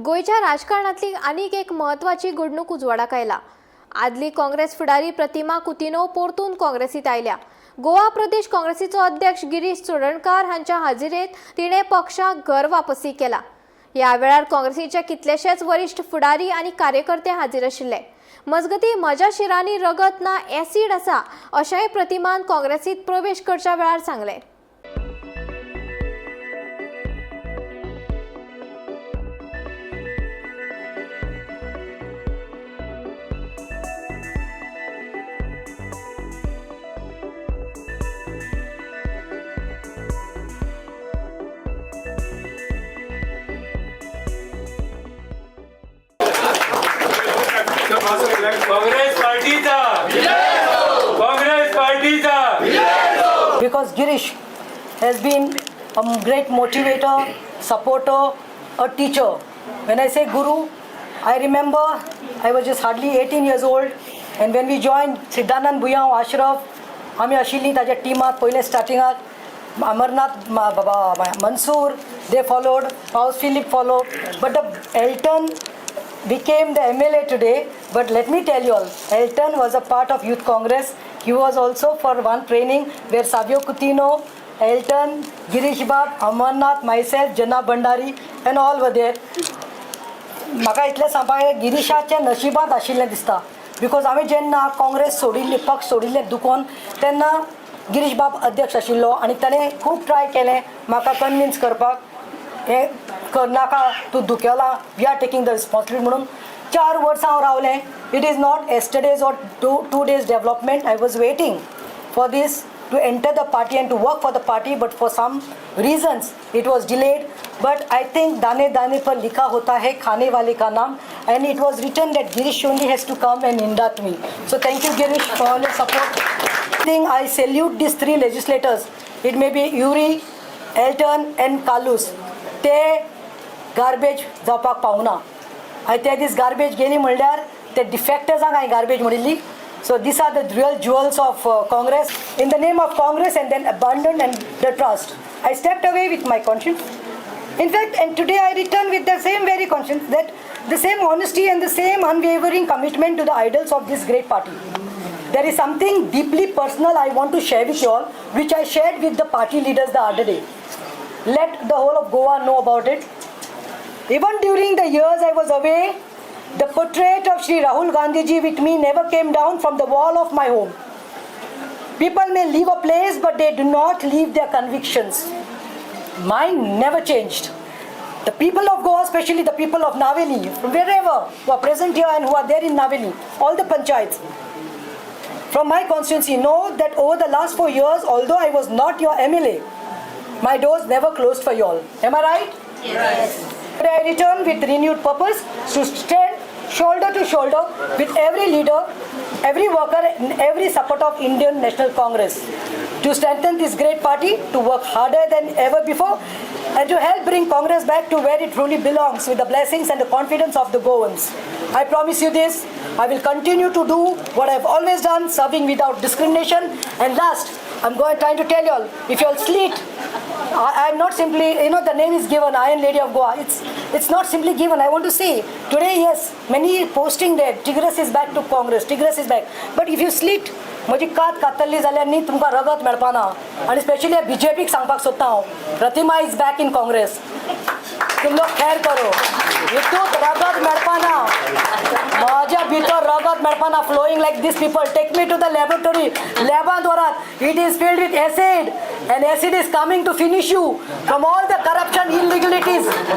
गोयच्या राजकारणातली आनीक एक महत्वाची घडणूक उजवाडाक आयला। आदली काँग्रेस फुडारी प्रतिमा कुतिनो परतून काँग्रेसीत आयल्या। गोवा प्रदेश काँग्रेसीचो अध्यक्ष गिरीश चोडणकार हांच्या हाजिरेत तिणे पक्षाक घर वापसी केला। ह्या वेळार काँग्रेसीचे कितलेशेच वरिष्ठ फुडारी आनी कार्यकर्ते हाजीर आशिल्ले। मजगती म्हज्या शिरांनी रगत ना एसिड आसा अशेंय प्रतिमान काँग्रेसीत प्रवेश करच्या वेळार सांगले। Because Girish has been a great motivator, supporter, a teacher. When I say guru, I remember I was just hardly 18 years old, and when we joined Siddhanand Bhuyan Ashraf, आमी आशिल्लीं ताज्या टिमाक पयले स्टार्टिंगाक अमरनाथ बाबा Mansoor, they followed, Paus Philip followed, but the Elton became the MLA today. But let me tell you all, Elton was a part of Youth Congress. He was also for one training where Pratima Coutinho, Elton, Girish Bab, Amarnath, myself, Jana Bandari and all were there. म्हाका इतलें सांगपाक गिरीशाच्या नशिबांत आशिल्लें दिसता, because हांवें जेन्ना काँग्रेस सोडिल्ली, पक्ष सोडिल्लें दुखोवन तेन्ना गिरीश बाब अध्यक्ष आशिल्लो आनी ताणें खूब ट्राय केलें म्हाका कन्विन्स करपाक, हें करनाका तूं दुखेला, we are taking the responsibility म्हणून 4 वर्सां हांव रावलें. It is not yesterday's or two days development. I was waiting for this to enter the party and to work for the party, but for some reasons it was delayed. But I think दाने दाने पर लिखा होता है खाने वाले का नाम, and it was written that Girish only has to come and induct me. So thank you Girish for all your support. I salute these 3 legislators. It may be Yuri, Elton and Kalus. ते garbage जावपाक पावना. I tell this garbage गेली म्हणल्यार ते डिफेक्टर्सांक हांवें garbage म्हणिल्ली. So these are the real jewels of Congress. In the name of Congress and then abandoned and the trust, I stepped away with my conscience. In fact, and today I return with the same very conscience, that the same honesty and the same unwavering commitment to the idols of this great party. There is something deeply personal I want to share with you all, which I shared with the party leaders the other day. Let the whole of Goa know about it. Even during the years I was away, the portrait of Shri Rahul Gandhi ji with me never came down from the wall of my home. People may leave a place, but they do not leave their convictions. Mine never changed. The people of Goa, especially the people of Naveli, from wherever, who are present here and who are there in Naveli, all the panchayats, from my constituency, know that over the last 4 years, although I was not your MLA, my doors never closed for you all. Am I right? Yes. I return with renewed purpose to stand shoulder to shoulder with every leader, every worker and every supporter of Indian National Congress, to strengthen this great party, to work harder than ever before, and to help bring Congress back to where it truly belongs, with the blessings and the confidence of the Goans. I promise you this, I will continue to do what I have always done, serving without discrimination. And last, I'm trying to tell you all, if you all sleep, I am not simply, the name is given, Iron Lady of Goa. It's not simply given. I want to say, today, yes, many posting there, Tigres is back to Congress, Tigres is back. But if you sleep, म्हजी कात कातरली जाल्यार न्ही तुमकां रगत मेळपाना. आनी specially बीजेपीक सांगपाक सोदता हांव, प्रतिमा इज बॅक इन काँग्रेस. तुम लोग खैर करो, हितूंत रगत मेळपाना, म्हज्या भितर रगत मेळपाना, flowing like this people. Take me to the laboratory, लॅबांत व्हरात, it is filled with acid, and acid is coming to finish you from all the corruption, illegalities.